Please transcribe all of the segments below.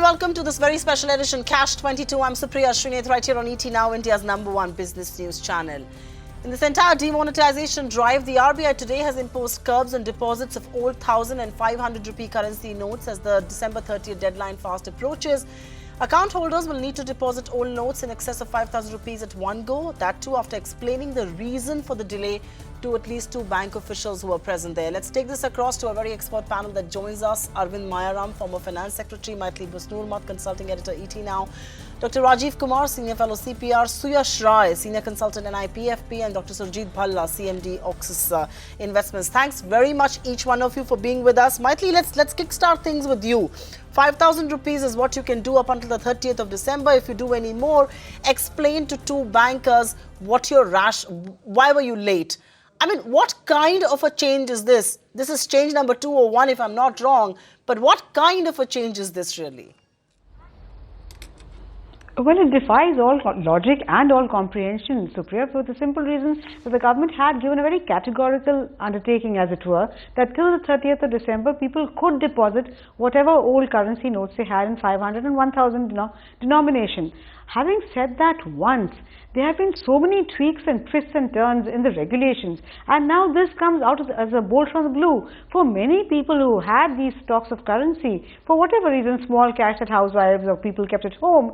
and welcome to this very special edition, Cash 22. I'm Supriya Srinath, right here on ET Now, India's #1 business news channel. In this entire demonetization drive, the RBI today has imposed curbs on deposits of old 1,000 and 500 rupee currency notes as the December 30th deadline fast approaches. Account holders will need to deposit old notes in excess of 5,000 rupees at one go. That too after explaining the reason for the delay to at least two bank officials who were present there. Let's take this across to a very expert panel that joins us. Arvind Mayaram, former Finance Secretary, Maithili Busnurmat, Consulting Editor, ET Now. Dr. Rajiv Kumar, Senior Fellow CPR, Suyash Rai, Senior Consultant NIPFP, and Dr. Surjit Bhalla, CMD Oxis Investments. Thanks very much each one of you for being with us. Maithili, let's kickstart things with you. 5,000 rupees is what you can do up until the 30th of December. If you do any more, explain to two bankers what your why were you late? I mean, what kind of a change is this? This is change number 201 if I'm not wrong. But what kind of a change is this really? Well, it defies all logic and all comprehension, Supriya, for the simple reason that the government had given a very categorical undertaking, as it were, that till the 30th of December, people could deposit whatever old currency notes they had in 500 and 1,000 denomination. Having said that once, there have been so many tweaks and twists and turns in the regulations, and now this comes out as a bolt from the blue. For many people who had these stocks of currency, for whatever reason, small cash that housewives or people kept at home,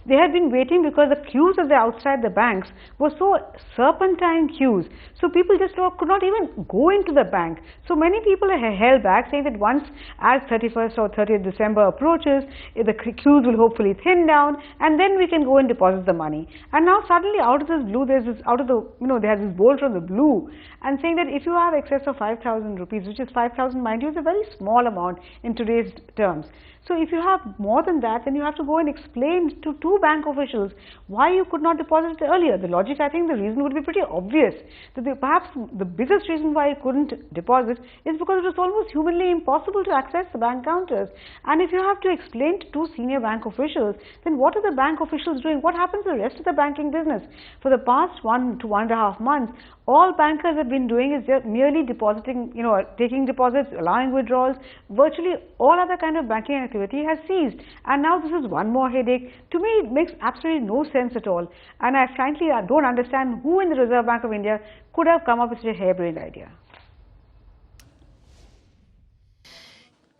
they had been waiting because the queues of the outside the banks were so serpentine queues. So people just could not even go into the bank. So many people are held back, saying that once as 31st or 30th December approaches, the queues will hopefully thin down, and then we can go and deposit the money. And now suddenly out of this blue, there's this they have this bolt from the blue, and saying that if you have excess of 5,000 rupees, which is 5,000, mind you, is a very small amount in today's terms. So if you have more than that, then you have to go and explain to two bank officials why you could not deposit it earlier. The logic, I think the reason would be pretty obvious. That perhaps the biggest reason why you couldn't deposit is because it was almost humanly impossible to access the bank counters. And if you have to explain to two senior bank officials, then what are the bank officials doing? What happens to the rest of the banking business? For the past 1 to 1.5 months, all bankers have been doing is just merely depositing, taking deposits, allowing withdrawals. Virtually all other kind of banking activity has ceased. And now this is one more headache. To me, it makes absolutely no sense at all. And I frankly don't understand who in the Reserve Bank of India could have come up with such a harebrained idea.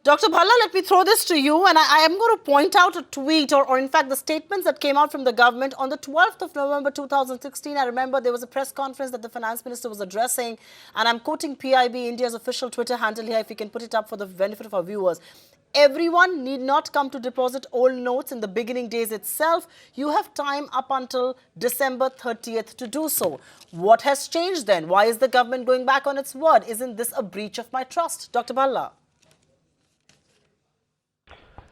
Dr. Bhalla, let me throw this to you, and I am going to point out a tweet or in fact the statements that came out from the government on the 12th of November 2016. I remember there was a press conference that the finance minister was addressing, and I'm quoting PIB, India's official Twitter handle here, if you can put it up for the benefit of our viewers. Everyone need not come to deposit old notes in the beginning days itself. You have time up until December 30th to do so. What has changed then? Why is the government going back on its word? Isn't this a breach of my trust? Dr. Bhalla.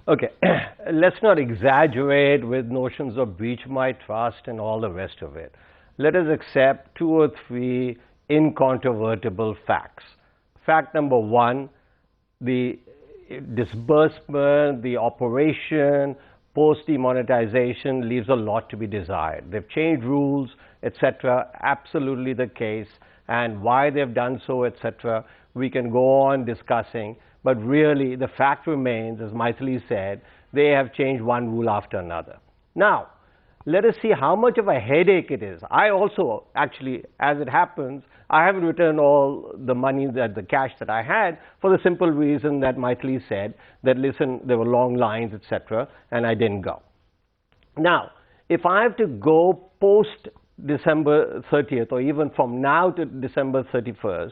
Okay, let's not exaggerate with notions of breach my trust and all the rest of it. Let us accept 2 or 3 incontrovertible facts. Fact number 1, the disbursement, the operation, post-demonetization leaves a lot to be desired. They've changed rules, etc., absolutely the case, and why they've done so, etc., we can go on discussing. But really, the fact remains, as Maithili said, they have changed one rule after another. Now, let us see how much of a headache it is. I also, actually, as it happens, I haven't returned all the money, the cash that I had, for the simple reason that Maithili said, that listen, there were long lines, etc., and I didn't go. Now, if I have to go post December 30th, or even from now to December 31st,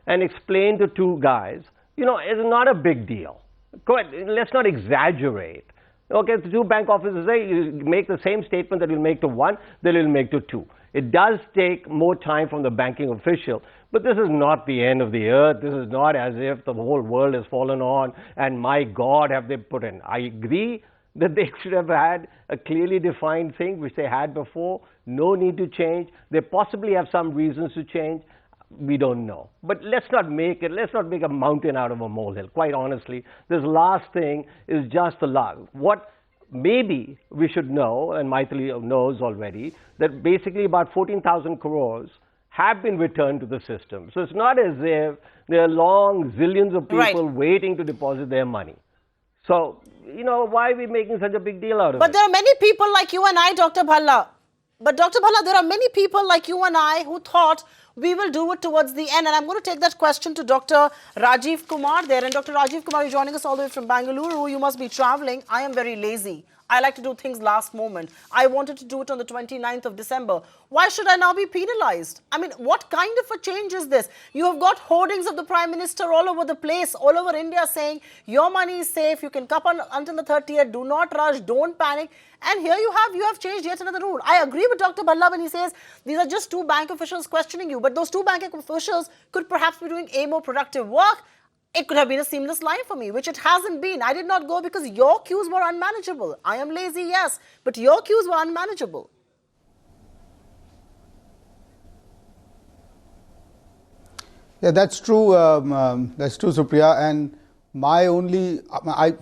and explain to two guys, it's not a big deal. Let's not exaggerate. Okay, the two bank officers say you make the same statement that you'll make to one, then you'll make to two. It does take more time from the banking official, but this is not the end of the earth. This is not as if the whole world has fallen on and my God have they put in. I agree that they should have had a clearly defined thing which they had before. No need to change. They possibly have some reasons to change. We don't know. But let's not make a mountain out of a molehill. Quite honestly, this last thing is just the last. What maybe we should know, and Maithili knows already, that basically about 14,000 crores have been returned to the system. So it's not as if there are long zillions of people waiting to deposit their money. So, why are we making such a big deal out of it? But there are many people like you and I, Dr. Bhalla. But Dr. Bhalla, there are many people like you and I who thought we will do it towards the end. And I'm going to take that question to Dr. Rajiv Kumar there. And Dr. Rajiv Kumar is joining us all the way from Bangalore. You must be traveling. I am very lazy. I like to do things last moment. I wanted to do it on the 29th of December. Why should I now be penalized? I mean, what kind of a change is this? You have got hoardings of the Prime Minister all over the place, all over India saying, your money is safe, you can come on until the 30th, do not rush, don't panic. And here you have changed yet another rule. I agree with Dr. Bhalla when he says these are just two bank officials questioning you, but those two bank officials could perhaps be doing a more productive work. It could have been a seamless line for me, which it hasn't been. I did not go because your queues were unmanageable. I am lazy, yes, but your queues were unmanageable. Yeah, that's true. That's true, Supriya. And my only, I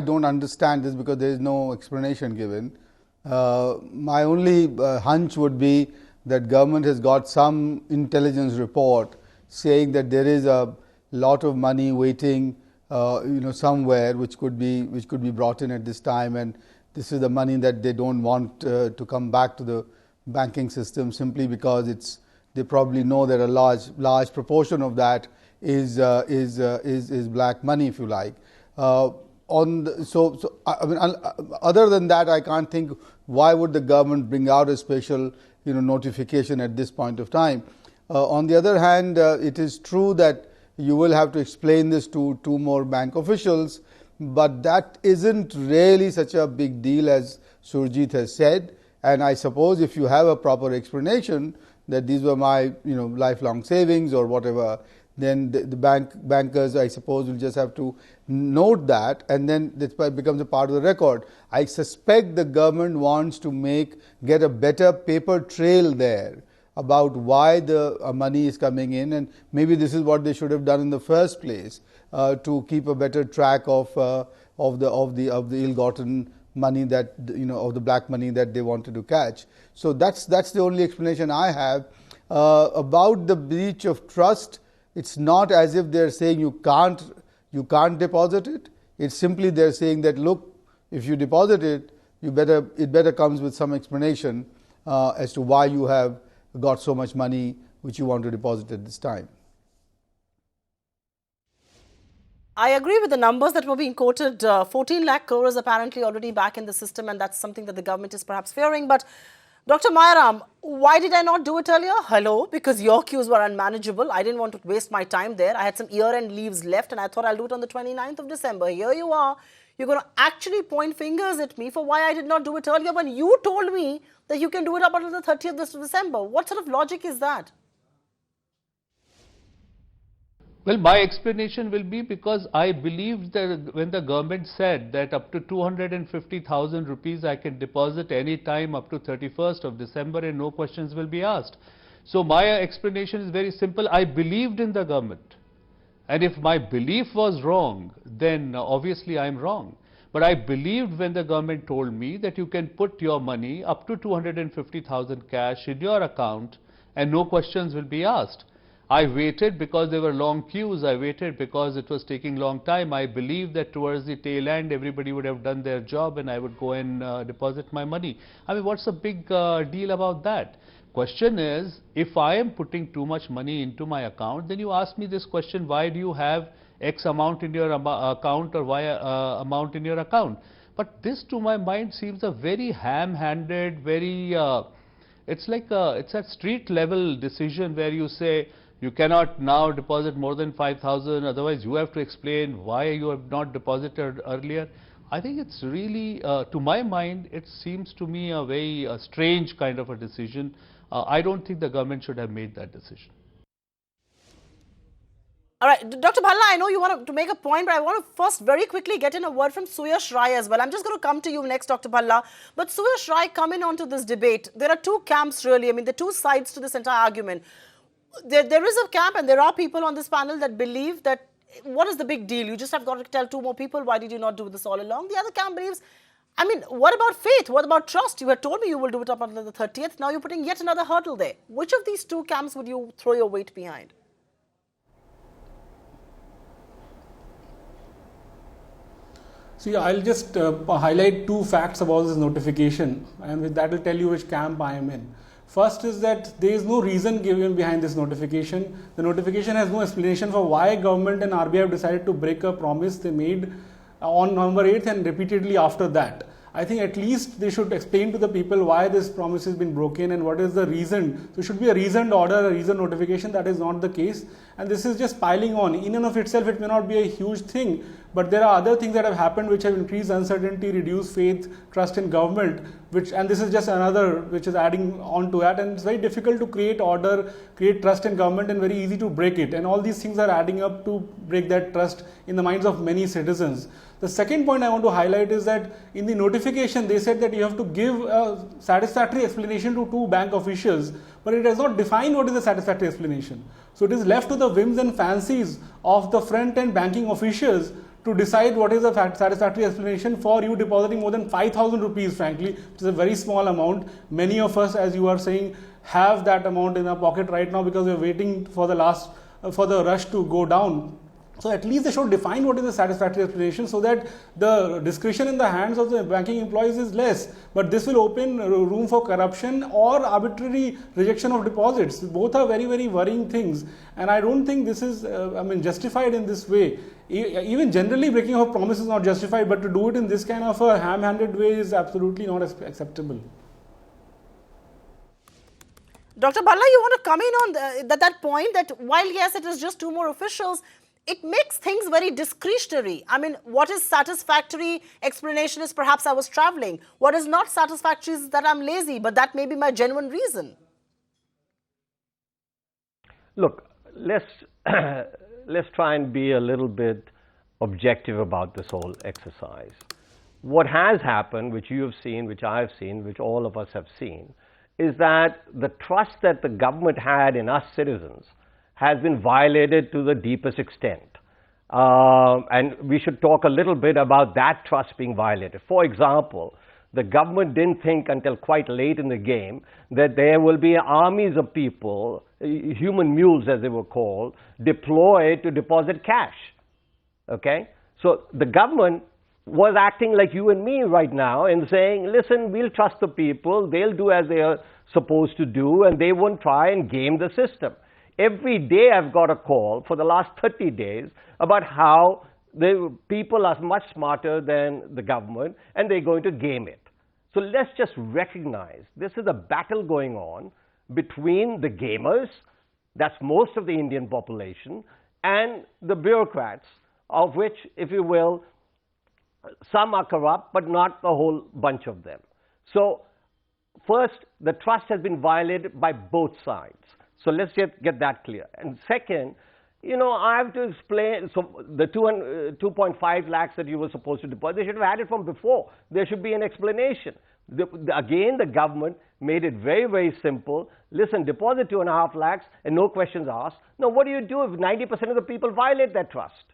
don't understand this because there is no explanation given. My only hunch would be that government has got some intelligence report saying that there is a lot of money waiting, somewhere, which could be brought in at this time, and this is the money that they don't want to come back to the banking system simply because they probably know that a large proportion of that is black money, if you like. Other than that, I can't think why would the government bring out a special notification at this point of time. On the other hand, it is true that you will have to explain this to two more bank officials, but that isn't really such a big deal as Surjit has said. And I suppose if you have a proper explanation that these were my lifelong savings or whatever, then the bankers, I suppose, will just have to note that, and then it becomes a part of the record. I suspect the government wants to get a better paper trail there about why the money is coming in, and maybe this is what they should have done in the first place to keep a better track of the ill-gotten money that of the black money that they wanted to catch. So that's the only explanation I have about the breach of trust. It's not as if they're saying you can't deposit it. It's simply they're saying that look, if you deposit it, it better comes with some explanation as to why you have got so much money which you want to deposit at this time. I agree with the numbers that were being quoted. 14 lakh crore is apparently already back in the system, and that's something that the government is perhaps fearing. But Dr. Mayaram, why did I not do it earlier? Hello, because your queues were unmanageable. I didn't want to waste my time there. I had some year-end leaves left, and I thought I'll do it on the 29th of December. Here you are. You're going to actually point fingers at me for why I did not do it earlier when you told me that you can do it up until the 30th of December. What sort of logic is that? Well, my explanation will be because I believed that when the government said that up to 250,000 rupees I can deposit any time up to 31st of December and no questions will be asked. So my explanation is very simple. I believed in the government. And if my belief was wrong, then obviously I am wrong. But I believed when the government told me that you can put your money up to 250,000 cash in your account and no questions will be asked. I waited because there were long queues. I waited because it was taking long time. I believed that towards the tail end everybody would have done their job and I would go and deposit my money. I mean, what's the big deal about that? Question is, if I am putting too much money into my account, then you ask me this question, why do you have X amount in your account or Y amount in your account? But this to my mind seems a very ham-handed, very, it's like it's a street level decision where you say, you cannot now deposit more than 5,000, otherwise you have to explain why you have not deposited earlier. I think it's really, to my mind, it seems to me a very strange kind of a decision. I don't think the government should have made that decision. All right, Dr. Bhalla, I know you want to make a point, but I want to first very quickly get in a word from Suyash Rai as well. I'm just going to come to you next, Dr. Bhalla. But Suyash Rai, coming on to this debate, there are two camps really. I mean, there are two sides to this entire argument. There is a camp and there are people on this panel that believe that what is the big deal? You just have got to tell two more people, why did you not do this all along? The other camp believes, I mean, what about faith? What about trust? You had told me you will do it up until the 30th. Now you're putting yet another hurdle there. Which of these two camps would you throw your weight behind? See, I'll just highlight two facts about this notification, and with that will tell you which camp I am in. First is that there is no reason given behind this notification. The notification has no explanation for why government and RBI have decided to break a promise they made on November 8th and repeatedly after that. I think at least they should explain to the people why this promise has been broken and what is the reason. So it should be a reasoned order, a reasoned notification. That is not the case. And this is just piling on. In and of itself, it may not be a huge thing, but there are other things that have happened which have increased uncertainty, reduced faith, trust in government, and this is just another which is adding on to that. And it's very difficult to create order, create trust in government, and very easy to break it. And all these things are adding up to break that trust in the minds of many citizens. The second point I want to highlight is that in the notification, they said that you have to give a satisfactory explanation to two bank officials, but it does not define what is the satisfactory explanation. So it is left to the whims and fancies of the front-end banking officials to decide what is the satisfactory explanation for you depositing more than 5,000 rupees, frankly, which is a very small amount. Many of us, as you are saying, have that amount in our pocket right now because we are waiting for the rush to go down. So at least they should define what is the satisfactory explanation so that the discretion in the hands of the banking employees is less. But this will open room for corruption or arbitrary rejection of deposits. Both are very, very worrying things. And I don't think this is, justified in this way. Even generally breaking of a promise is not justified, but to do it in this kind of a ham-handed way is absolutely not acceptable. Dr. Bhalla, you want to come in on that point that while yes, it is just two more officials, it makes things very discretionary. I mean, what is satisfactory explanation is perhaps I was traveling. What is not satisfactory is that I'm lazy, but that may be my genuine reason. Look, let's try and be a little bit objective about this whole exercise. What has happened, which you have seen, which I have seen, which all of us have seen, is that the trust that the government had in us citizens has been violated to the deepest extent. And we should talk a little bit about that trust being violated. For example, the government didn't think until quite late in the game that there will be armies of people, human mules as they were called, deployed to deposit cash. Okay? So the government was acting like you and me right now and saying, listen, we'll trust the people, they'll do as they are supposed to do, and they won't try and game the system. Every day I've got a call for the last 30 days about how the people are much smarter than the government and they're going to game it. So let's just recognize this is a battle going on between the gamers, that's most of the Indian population, and the bureaucrats, of which, if you will, some are corrupt, but not a whole bunch of them. So first, the trust has been violated by both sides. So let's get that clear. And second, you know, I have to explain, so the 2.5 lakhs that you were supposed to deposit, they should have had it from before. There should be an explanation. Again, the government made it very, very simple. Listen, deposit 2.5 lakhs and no questions asked. Now, what do you do if 90% of the people violate that trust?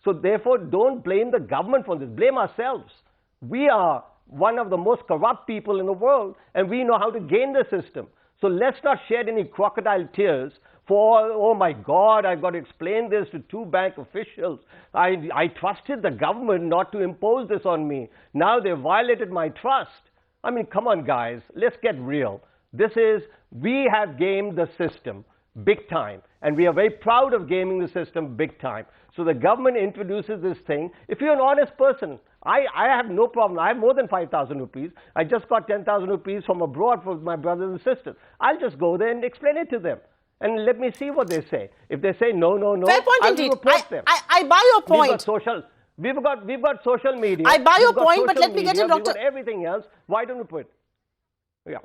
So therefore, don't blame the government for this. Blame ourselves. We are one of the most corrupt people in the world, and we know how to game the system. So let's not shed any crocodile tears for, oh my God, I've got to explain this to two bank officials. I trusted the government not to impose this on me. Now they violated my trust. I mean, come on, guys, let's get real. We have gamed the system big time, and we are very proud of gaming the system big time. So the government introduces this thing. If you're an honest person, I have no problem. I have more than 5,000 rupees. I just got 10,000 rupees from abroad for my brothers and sisters. I'll just go there and explain it to them. And let me see what they say. If they say no, fair point I indeed. will report them. I buy your point. We've got social media. I buy your point, but let me get in, Dr. We've got everything else. Why don't we put it? Yeah.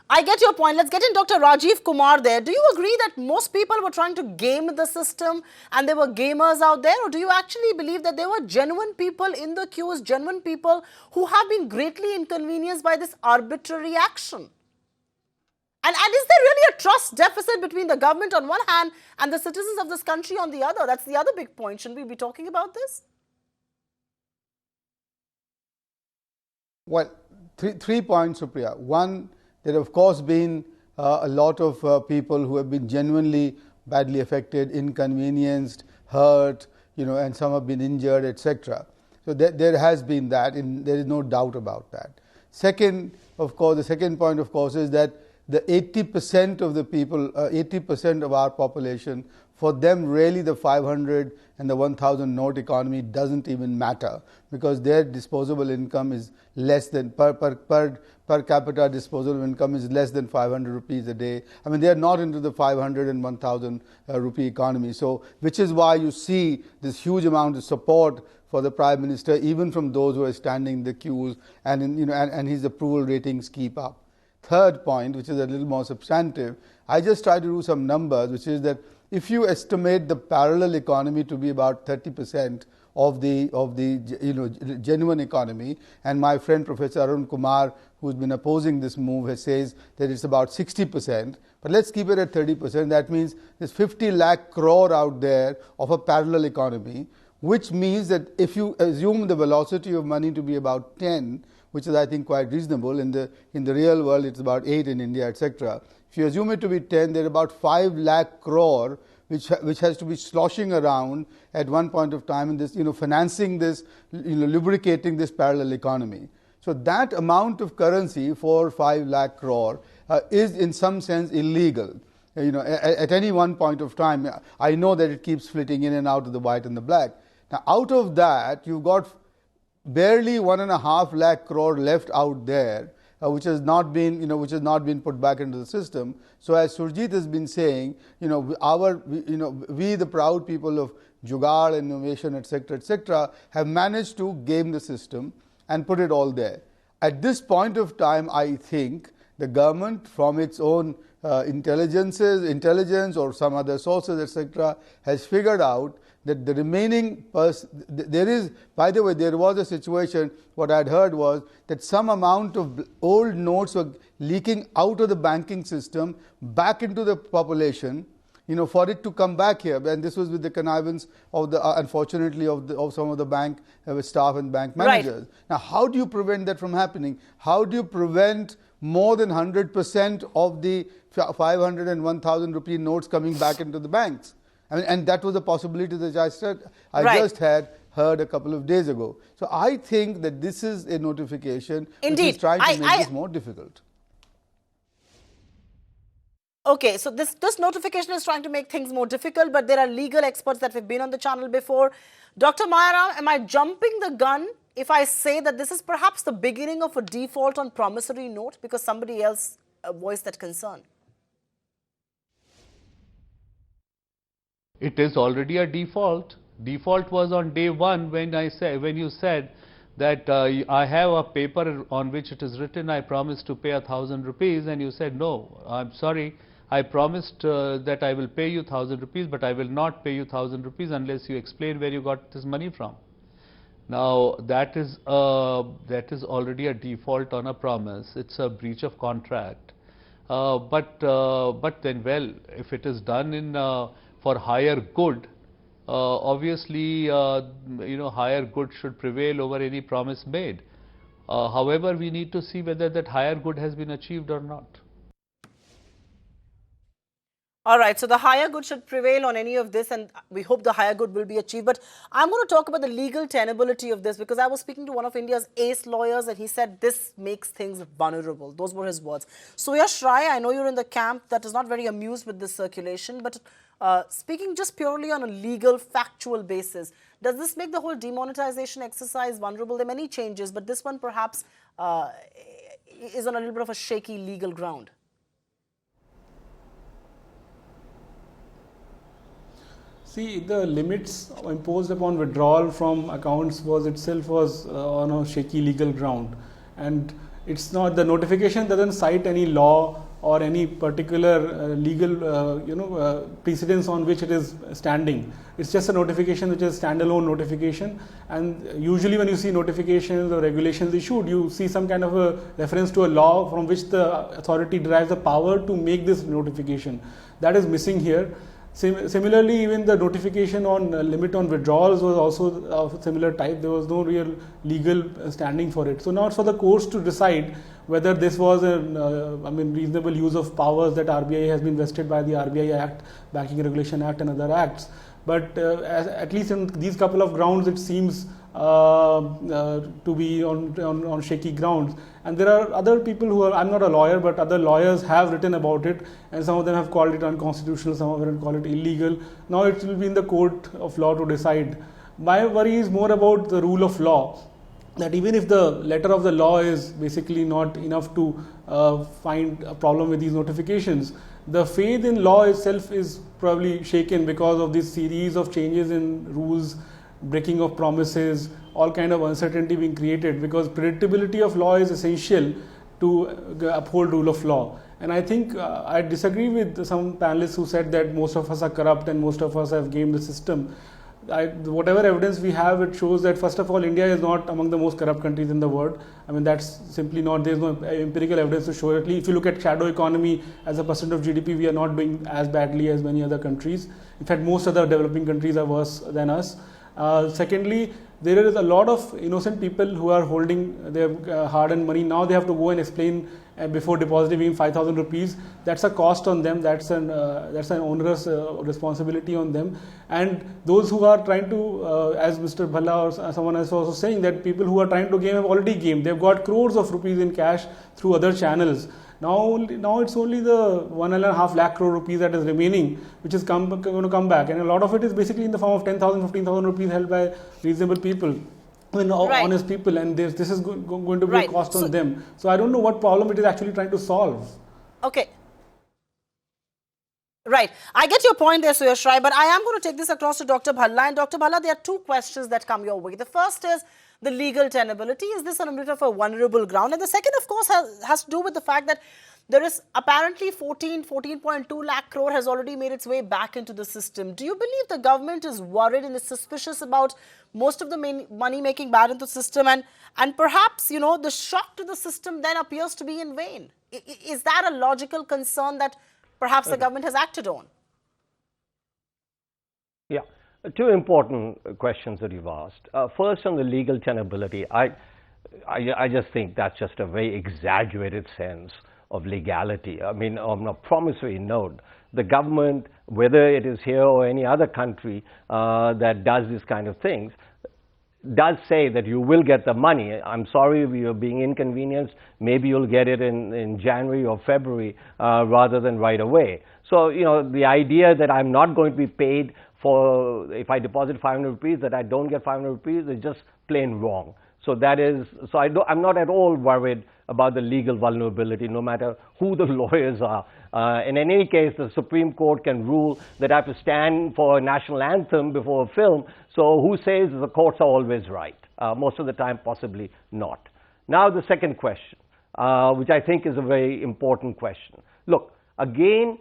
I get your point. Let's get in Dr. Rajiv Kumar there. Do you agree that most people were trying to game the system and there were gamers out there? Or do you actually believe that there were genuine people in the queues, genuine people who have been greatly inconvenienced by this arbitrary action? And is there really a trust deficit between the government on one hand and the citizens of this country on the other? That's the other big point. Shouldn't we be talking about this? Well, three points, Supriya. One, there have of course been a lot of people who have been genuinely badly affected, inconvenienced, hurt, and some have been injured, etc. So there has been that, and there is no doubt about that. Second, of course, the second point, of course, is that the 80% of the people, 80% of our population, for them really the 500 and the 1000 note economy doesn't even matter, because their disposable income is less than, per capita disposable income is less than 500 rupees a day. I mean, they are not into the 500 and 1000 rupee economy. So, which is why you see this huge amount of support for the Prime Minister, even from those who are standing in the queues, and and his approval ratings keep up. Third point, which is a little more substantive, I just try to do some numbers, which is that if you estimate the parallel economy to be about 30% of the genuine economy, and my friend Professor Rajiv Kumar, who's been opposing this move, says that it's about 60%, but let's keep it at 30%. That means there's 50 lakh crore out there of a parallel economy, which means that if you assume the velocity of money to be about 10, which is I think quite reasonable, in the real world it's about 8 in India, etc. If you assume it to be 10, there are about 5 lakh crore which has to be sloshing around at one point of time in this, financing this, lubricating this parallel economy. So that amount of currency, 4 or 5 lakh crore, is in some sense illegal. At any one point of time, I know that it keeps flitting in and out of the white and the black. Now, out of that, you've got barely 1.5 lakh crore left out there, which has not been put back into the system. So, as Surjit has been saying, we the proud people of Jugaad, innovation, etc., have managed to game the system and put it all there. At this point of time, I think the government, from its own intelligence or some other sources, etc., has figured out that the remaining there is, by the way, there was a situation, what I had heard was that some amount of old notes were leaking out of the banking system back into the population, for it to come back here. And this was with the connivance of unfortunately, of some of the bank staff and bank managers. Right. Now, how do you prevent that from happening? How do you prevent more than 100% of the 500 and 1000 rupee notes coming back into the banks? I mean, and that was a possibility that I just had heard a couple of days ago. So I think that this is a notification which is trying to make this more difficult. Okay, so this notification is trying to make things more difficult, but there are legal experts that have been on the channel before. Dr. Mayaram, am I jumping the gun if I say that this is perhaps the beginning of a default on promissory note, because somebody else voiced that concern? It is already a default. Default was on day one when you said that I have a paper on which it is written, I promise to pay 1,000 rupees, and you said, no, I'm sorry, I promised that I will pay you 1,000 rupees, but I will not pay you 1,000 rupees unless you explain where you got this money from. Now that is already a default on a promise. It's a breach of contract. But then, well, if it is done for higher good, obviously, higher good should prevail over any promise made. However, we need to see whether that higher good has been achieved or not. All right, so the higher good should prevail on any of this, and we hope the higher good will be achieved. But I'm going to talk about the legal tenability of this, because I was speaking to one of India's ace lawyers and he said this makes things vulnerable. Those were his words. So Yash Rai, I know you're in the camp that is not very amused with this circulation, but speaking just purely on a legal, factual basis, does this make the whole demonetization exercise vulnerable? There are many changes, but this one perhaps is on a little bit of a shaky legal ground. See, the limits imposed upon withdrawal from accounts was on a shaky legal ground, and it's not, the notification doesn't cite any law or any particular legal precedence on which it is standing. It's just a notification which is standalone notification, and usually when you see notifications or regulations issued, you see some kind of a reference to a law from which the authority derives the power to make this notification. That is missing here. Similarly, even the notification on limit on withdrawals was also of a similar type. There was no real legal standing for it. So now it's for the courts to decide whether this was a reasonable use of powers that RBI has been vested by the RBI Act, Banking Regulation Act and other acts. But at least in these couple of grounds, it seems to be on shaky grounds. And there are other people who are, I'm not a lawyer, but other lawyers have written about it, and some of them have called it unconstitutional, some of them have called it illegal. Now it will be in the court of law to decide. My worry is more about the rule of law, that even if the letter of the law is basically not enough to find a problem with these notifications, the faith in law itself is probably shaken because of this series of changes in rules, breaking of promises, all kind of uncertainty being created, because predictability of law is essential to uphold rule of law. And I think I disagree with some panelists who said that most of us are corrupt and most of us have gamed the system. Whatever evidence we have, it shows that first of all, India is not among the most corrupt countries in the world. I mean, that's simply not, there's no empirical evidence to show it. If you look at shadow economy as a percent of GDP, we are not doing as badly as many other countries. In fact, most other developing countries are worse than us. Secondly, there is a lot of innocent people who are holding their hard-earned money. Now they have to go and explain before depositing 5,000 rupees. That's a cost on them. That's an onerous responsibility on them. And those who are trying to, as Mr. Bhalla or someone else was also saying, that people who are trying to game have already gamed. They've got crores of rupees in cash through other channels. Now it's only the 1.5 lakh crore rupees that is remaining, which is going to come back, and a lot of it is basically in the form of 10,000, 15,000 rupees held by reasonable people, I mean, honest people, and this is going to be a cost on them. So I don't know what problem it is actually trying to solve. Okay. Right. I get your point there, Suyash Rai, but I am going to take this across to Dr. Bhalla. And Dr. Bhalla, there are two questions that come your way. The first is the legal tenability. Is this on a bit of a vulnerable ground? And the second, of course, has to do with the fact that there is apparently 14.2 lakh crore has already made its way back into the system. Do you believe the government is worried and is suspicious about most of the money making back into the system? And perhaps, you know, the shock to the system then appears to be in vain. Is that a logical concern that perhaps the government has acted on? Yeah, two important questions that you've asked. First, on the legal tenability, I just think that's just a very exaggerated sense of legality. I mean, on a promissory note, the government, whether it is here or any other country that does these kind of things, does say that you will get the money. I'm sorry you're being inconvenienced. Maybe you'll get it in January or February rather than right away. So, you know, the idea that I'm not going to be paid for, if I deposit 500 rupees, that I don't get 500 rupees is just plain wrong. So that is, so I'm not at all worried about the legal vulnerability, no matter who the lawyers are. And in any case, the Supreme Court can rule that I have to stand for a national anthem before a film. So who says the courts are always right? Most of the time, possibly not. Now, the second question, which I think is a very important question. Look, again,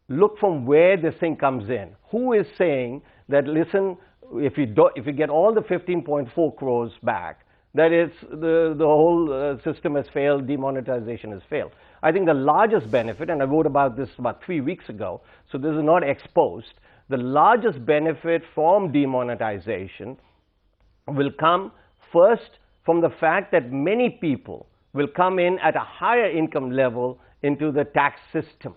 look from where this thing comes in. Who is saying that, listen, if you get all the 15.4 crores back, that it's the whole system has failed, demonetization has failed. I think the largest benefit, and I wrote about this about 3 weeks ago, so this is not exposed, the largest benefit from demonetization will come first from the fact that many people will come in at a higher income level into the tax system.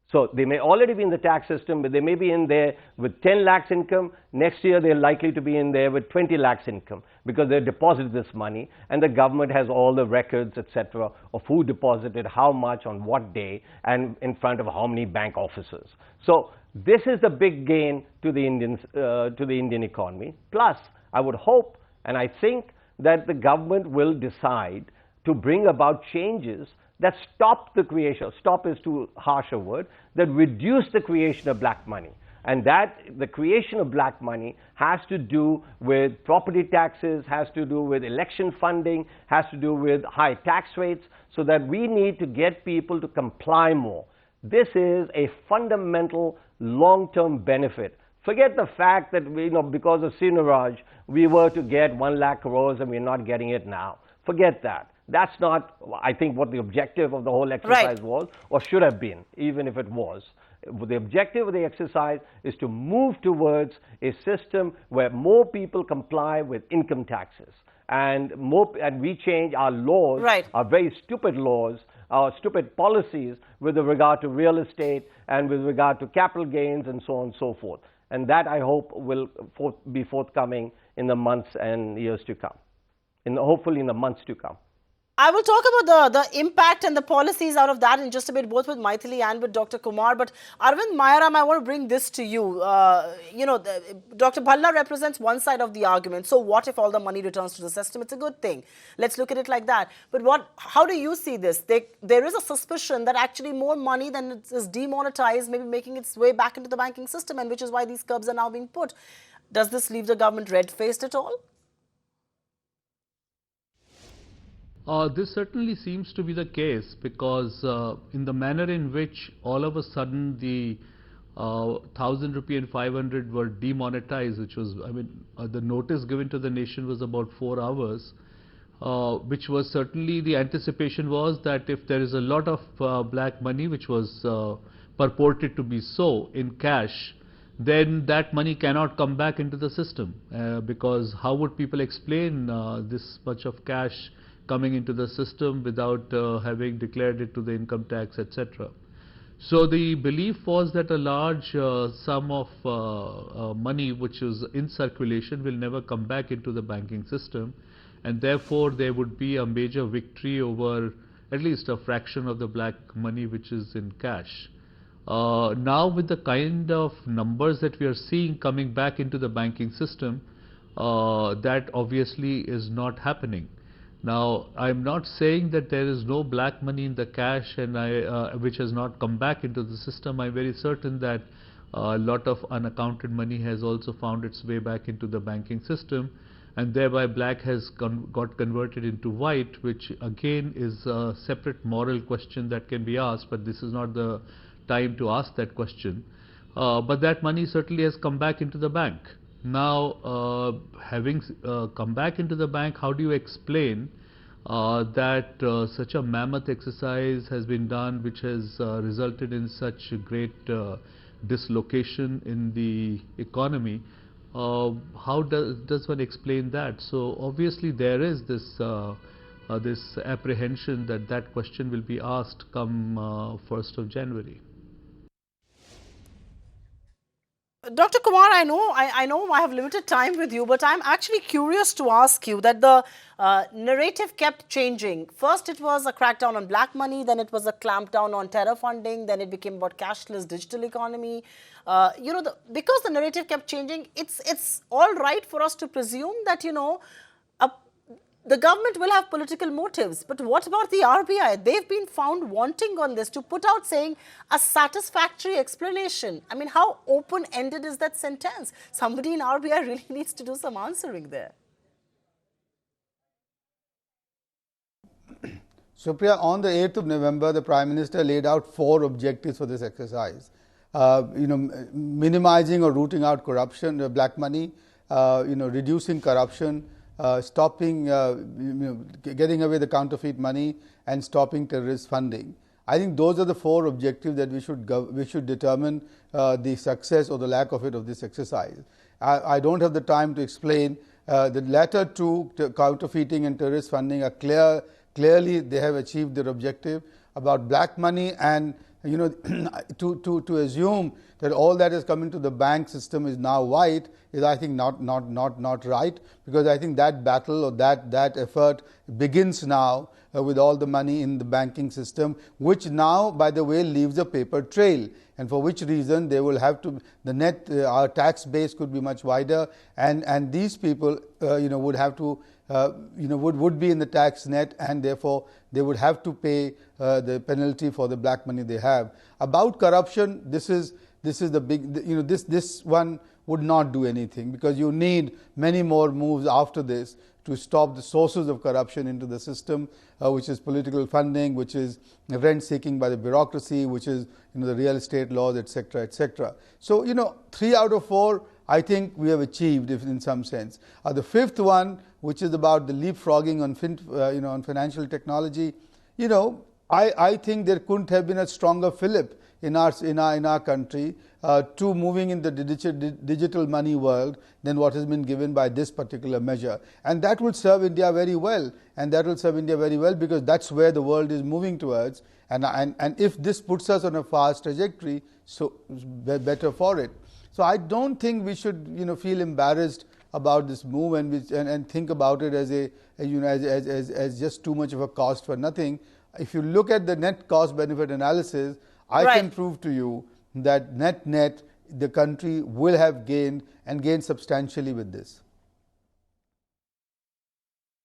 So they may already be in the tax system, but they may be in there with 10 lakhs income. Next year, they're likely to be in there with 20 lakhs income because they deposited this money and the government has all the records, etc., of who deposited, how much, on what day, and in front of how many bank officers. So this is the big gain to the Indian economy. Plus, I would hope and I think that the government will decide to bring about changes that stop the creation, stop is too harsh a word, that reduce the creation of black money. And that the creation of black money has to do with property taxes, has to do with election funding, has to do with high tax rates, so that we need to get people to comply more. This is a fundamental long-term benefit. Forget the fact that we, because of Sinaraj, we were to get 1 lakh crores and we're not getting it now. Forget that. That's not, I think, what the objective of the whole exercise was, or should have been, even if it was. The objective of the exercise is to move towards a system where more people comply with income taxes. And we change our laws, our very stupid laws, our stupid policies with regard to real estate and with regard to capital gains and so on and so forth. And that, I hope, will be forthcoming in the months and years to come, hopefully in the months to come. I will talk about the impact and the policies out of that in just a bit, both with Maithili and with Dr. Kumar. But Arvind Mayaram, I want to bring this to you. Dr. Bhalla represents one side of the argument. So what if all the money returns to the system? It's a good thing. Let's look at it like that. But how do you see this? There is a suspicion that actually more money than is demonetized may be making its way back into the banking system, and which is why these curbs are now being put. Does this leave the government red-faced at all? This certainly seems to be the case, because in the manner in which all of a sudden the 1,000 rupee and 500 were demonetized, which was, the notice given to the nation was about 4 hours, which was certainly, the anticipation was that if there is a lot of black money which was purported to be so in cash, then that money cannot come back into the system, because how would people explain this much of cash coming into the system without having declared it to the income tax, etc. So the belief was that a large sum of money which is in circulation will never come back into the banking system, and therefore there would be a major victory over at least a fraction of the black money which is in cash. Now with the kind of numbers that we are seeing coming back into the banking system, that obviously is not happening. Now, I'm not saying that there is no black money in the cash and which has not come back into the system. I'm very certain that a lot of unaccounted money has also found its way back into the banking system, and thereby black has got converted into white, which again is a separate moral question that can be asked, but this is not the time to ask that question. But that money certainly has come back into the bank. Now, having come back into the bank, how do you explain that such a mammoth exercise has been done, which has resulted in such great dislocation in the economy? How does one explain that? So obviously there is this this apprehension that that question will be asked come 1st of January. Dr. Kumar, I know I have limited time with you, but I'm actually curious to ask you that the narrative kept changing. First it was a crackdown on black money, then it was a clampdown on terror funding, then it became about cashless digital economy. Because the narrative kept changing, it's all right for us to presume that, the government will have political motives. But what about the RBI? They've been found wanting on this to put out saying a satisfactory explanation. I mean, how open-ended is that sentence? Somebody in RBI really needs to do some answering there. Supriya, on the 8th of November, the Prime Minister laid out 4 objectives for this exercise. Minimizing or rooting out corruption, black money, reducing corruption, stopping, getting away the counterfeit money, and stopping terrorist funding. I think those are the 4 objectives that we should determine the success or the lack of it of this exercise. I don't have the time to explain. The latter 2, counterfeiting and terrorist funding, are clearly they have achieved their objective. About black money and to assume that all that is coming to the bank system is now white is, I think, not right, because I think that battle or that effort begins now with all the money in the banking system, which now, by the way, leaves a paper trail, and for which reason they will have to, the net our tax base could be much wider, and these people would have to would be in the tax net, and therefore they would have to pay the penalty for the black money they have. About corruption, this is the big, this one would not do anything, because you need many more moves after this to stop the sources of corruption into the system, which is political funding, which is rent seeking by the bureaucracy, which is the real estate laws, etc., etc. So 3 out of 4 I think we have achieved, if in some sense. The 5th one, which is about the leapfrogging on financial technology, I think there couldn't have been a stronger fillip in our country to moving in the digital money world than what has been given by this particular measure, and that will serve India very well. Because that's where the world is moving towards, and if this puts us on a fast trajectory, so better for it. So I don't think we should, feel embarrassed about this move and think about it as just too much of a cost for nothing. If you look at the net cost benefit analysis, I can prove to you that net the country will have gained and gained substantially with this.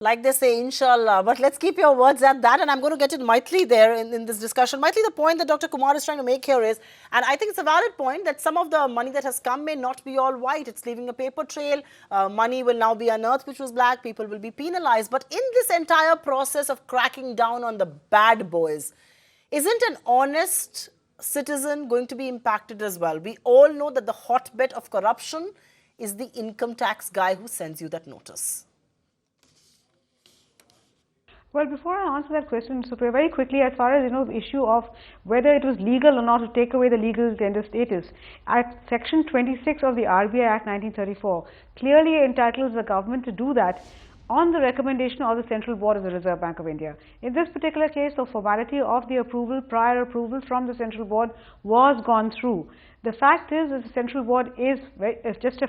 Like they say, inshallah. But let's keep your words at that. And I'm going to get to Maithili there in this discussion. Maithili, the point that Dr. Kumar is trying to make here is, and I think it's a valid point, that some of the money that has come may not be all white. It's leaving a paper trail. Money will now be unearthed, which was black. People will be penalized. But in this entire process of cracking down on the bad boys, isn't an honest citizen going to be impacted as well? We all know that the hotbed of corruption is the income tax guy who sends you that notice. Well, before I answer that question, Supriya, very quickly, as far as the issue of whether it was legal or not to take away the legal tender status, Section 26 of the RBI Act 1934 clearly entitles the government to do that on the recommendation of the Central Board of the Reserve Bank of India. In this particular case, the formality of the prior approval from the Central Board was gone through. The fact is that the Central Board is just a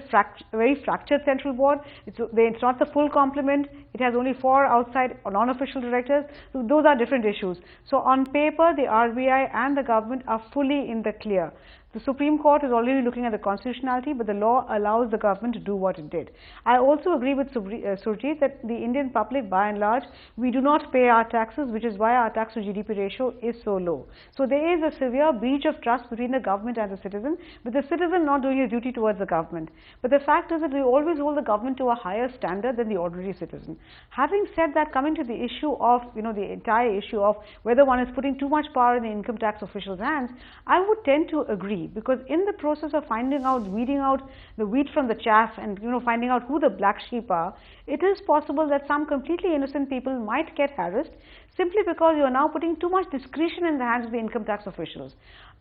very fractured Central Board. It's not the full complement. It has only 4 outside or non-official directors. So those are different issues. So on paper, the RBI and the government are fully in the clear. The Supreme Court is already looking at the constitutionality, but the law allows the government to do what it did. I also agree with Surjit that the Indian public, by and large, we do not pay our taxes, which is why our tax to GDP ratio is so low. So there is a severe breach of trust between the government and the citizen, with the citizen not doing his duty towards the government. But the fact is that we always hold the government to a higher standard than the ordinary citizen. Having said that, coming to the issue of, the entire issue of whether one is putting too much power in the income tax officials' hands, I would tend to agree. Because in the process of weeding out the wheat from the chaff and finding out who the black sheep are, it is possible that some completely innocent people might get harassed simply because you are now putting too much discretion in the hands of the income tax officials.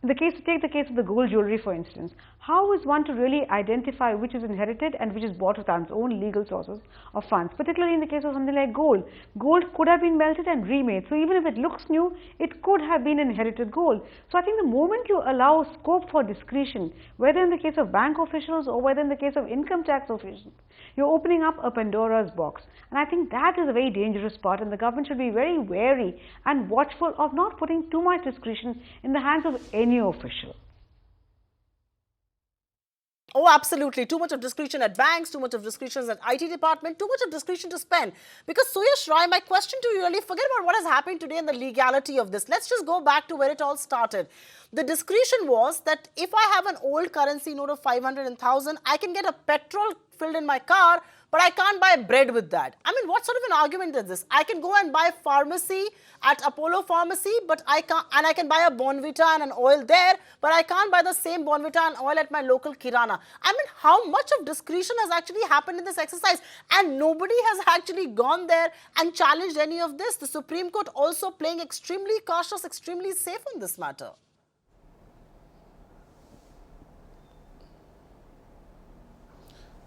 Take the case of the gold jewelry, for instance. How is one to really identify which is inherited and which is bought with one's own legal sources of funds, particularly in the case of something like gold? Gold could have been melted and remade. So even if it looks new, it could have been inherited gold. So I think the moment you allow scope for discretion, whether in the case of bank officials or whether in the case of income tax officials, you're opening up a Pandora's box. And I think that is a very dangerous part, and the government should be very wary and watchful of not putting too much discretion in the hands of any official. Oh, absolutely. Too much of discretion at banks, too much of discretion at IT department, too much of discretion to spend. Because Suyash Rai, my question to you really, forget about what has happened today and the legality of this. Let's just go back to where it all started. The discretion was that if I have an old currency note of 500 and 1,000, I can get a petrol filled in my car, but I can't buy bread with that. I mean, what sort of an argument is this? I can go and buy pharmacy at Apollo Pharmacy, but I can't, and I can buy a Bonvita and an oil there, but I can't buy the same Bonvita and oil at my local Kirana. I mean, how much of discretion has actually happened in this exercise? And nobody has actually gone there and challenged any of this. The Supreme Court also playing extremely cautious, extremely safe on this matter.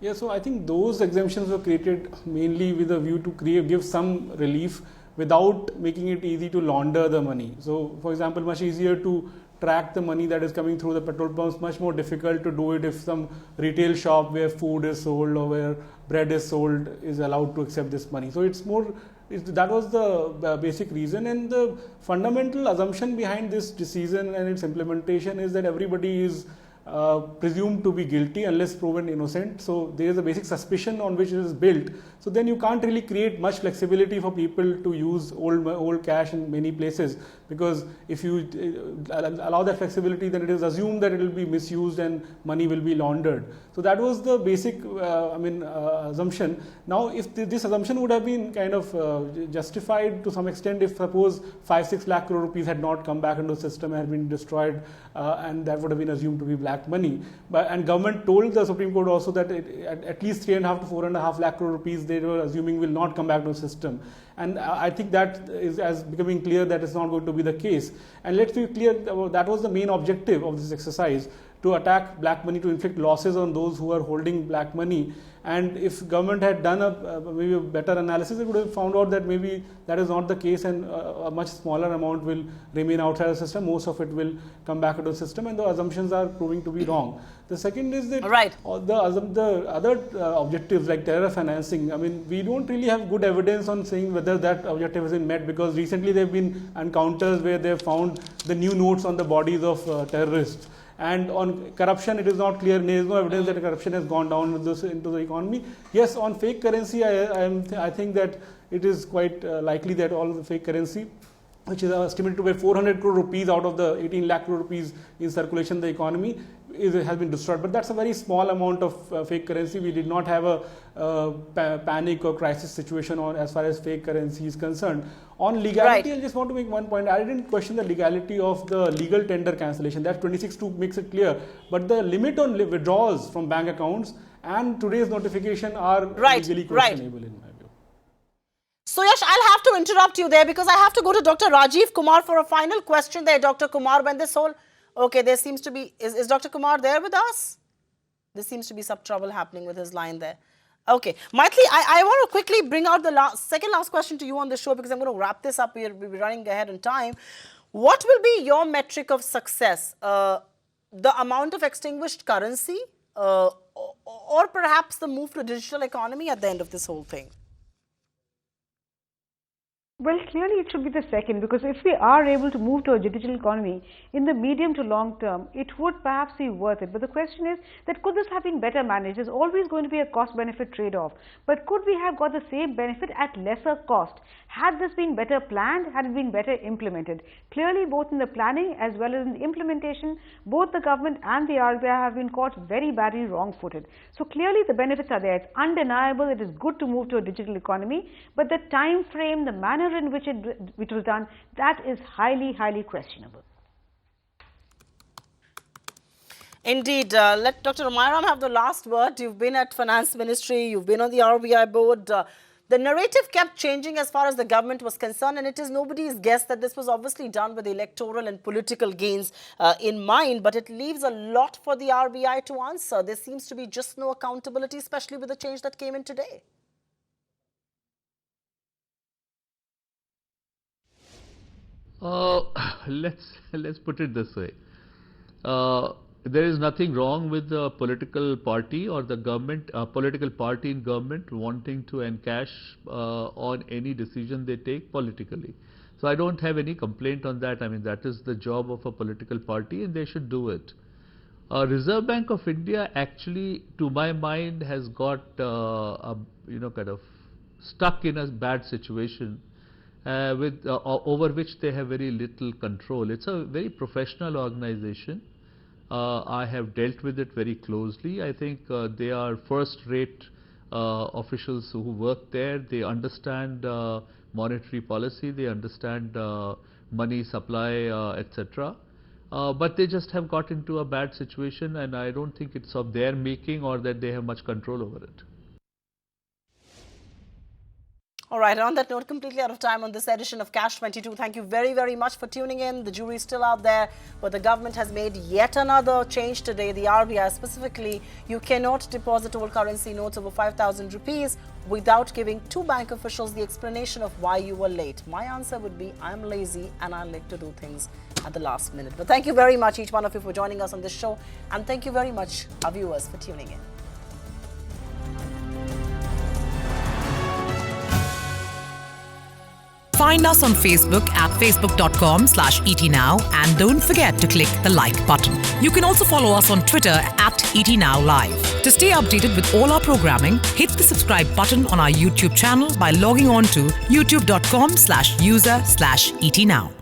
Yeah, so I think those exemptions were created mainly with a view to give some relief without making it easy to launder the money. So, for example, much easier to track the money that is coming through the petrol pumps, much more difficult to do it if some retail shop where food is sold or where bread is sold is allowed to accept this money. So that was the basic reason, and the fundamental assumption behind this decision and its implementation is that everybody is presumed to be guilty unless proven innocent. So there is a basic suspicion on which it is built. So then you can't really create much flexibility for people to use old cash in many places, because if you allow that flexibility, then it is assumed that it will be misused and money will be laundered. So that was the basic assumption. Now if this assumption would have been kind of justified to some extent if suppose 5-6 lakh crore rupees had not come back into the system and had been destroyed, and that would have been assumed to be black money. And government told the Supreme Court also that at least 3.5 to 4.5 lakh crore rupees they were assuming will not come back to the system. And I think that is as becoming clear that it's not going to be the case. And let's be clear, that was the main objective of this exercise, to attack black money, to inflict losses on those who are holding black money. And if government had done maybe a better analysis, it would have found out that maybe that is not the case, and a much smaller amount will remain outside the system. Most of it will come back into the system, and the assumptions are proving to be wrong. The second is that the other objectives like terror financing, I mean, we don't really have good evidence on saying whether that objective has been met, because recently there have been encounters where they have found the new notes on the bodies of terrorists. And on corruption, it is not clear. There is no evidence that corruption has gone down into the economy. Yes, on fake currency, I think that it is quite likely that all the fake currency, which is estimated to be 400 crore rupees out of the 18 lakh crore rupees in circulation in the economy, has been destroyed. But that's a very small amount of fake currency. We did not have a panic or crisis situation as far as fake currency is concerned. On legality, I just want to make one point. I didn't question the legality of the legal tender cancellation. That 26(2) makes it clear. But the limit on withdrawals from bank accounts and today's notification are legally questionable in my view. So Yash, I'll have to interrupt you there because I have to go to Dr. Rajiv Kumar for a final question there. Dr. Kumar, when this whole... Okay, there seems to be... Is Dr. Kumar there with us? There seems to be some trouble happening with his line there. Okay. Maithili, I want to quickly bring out the second last question to you on the show because I'm going to wrap this up. We'll be running ahead in time. What will be your metric of success? The amount of extinguished currency or perhaps the move to digital economy at the end of this whole thing? Well, clearly it should be the second, because if we are able to move to a digital economy in the medium to long term, it would perhaps be worth it. But the question is that could this have been better managed? There's always going to be a cost-benefit trade-off. But could we have got the same benefit at lesser cost? Had this been better planned? Had it been better implemented? Clearly, both in the planning as well as in the implementation, both the government and the RBI have been caught very badly wrong-footed. So clearly the benefits are there. It's undeniable. It is good to move to a digital economy. But the time frame, the manner in which it was done, that is highly, highly questionable. Indeed. Let Dr. Ramairam have the last word. You've been at Finance Ministry, you've been on the RBI board. The narrative kept changing as far as the government was concerned, and it is nobody's guess that this was obviously done with electoral and political gains in mind, but it leaves a lot for the RBI to answer. There seems to be just no accountability, especially with the change that came in today. Let's put it this way. There is nothing wrong with the political party or the government, political party in government wanting to encash on any decision they take politically. So I don't have any complaint on that. I mean, that is the job of a political party and they should do it. Reserve Bank of India actually, to my mind, has got kind of stuck in a bad situation over which they have very little control. It's a very professional organization. I have dealt with it very closely. I think they are first-rate officials who work there. They understand monetary policy, they understand money supply, etc. But they just have got into a bad situation, and I don't think it's of their making or that they have much control over it. All right, on that note, completely out of time on this edition of Cash 22. Thank you very, very much for tuning in. The jury is still out there, but the government has made yet another change today. The RBI specifically, you cannot deposit old currency notes over 5,000 rupees without giving two bank officials the explanation of why you were late. My answer would be, I'm lazy and I like to do things at the last minute. But thank you very much, each one of you, for joining us on this show. And thank you very much, our viewers, for tuning in. Find us on Facebook at facebook.com/ETNow and don't forget to click the like button. You can also follow us on Twitter at ETNowLive. To stay updated with all our programming, hit the subscribe button on our YouTube channel by logging on to youtube.com/user/ETNow.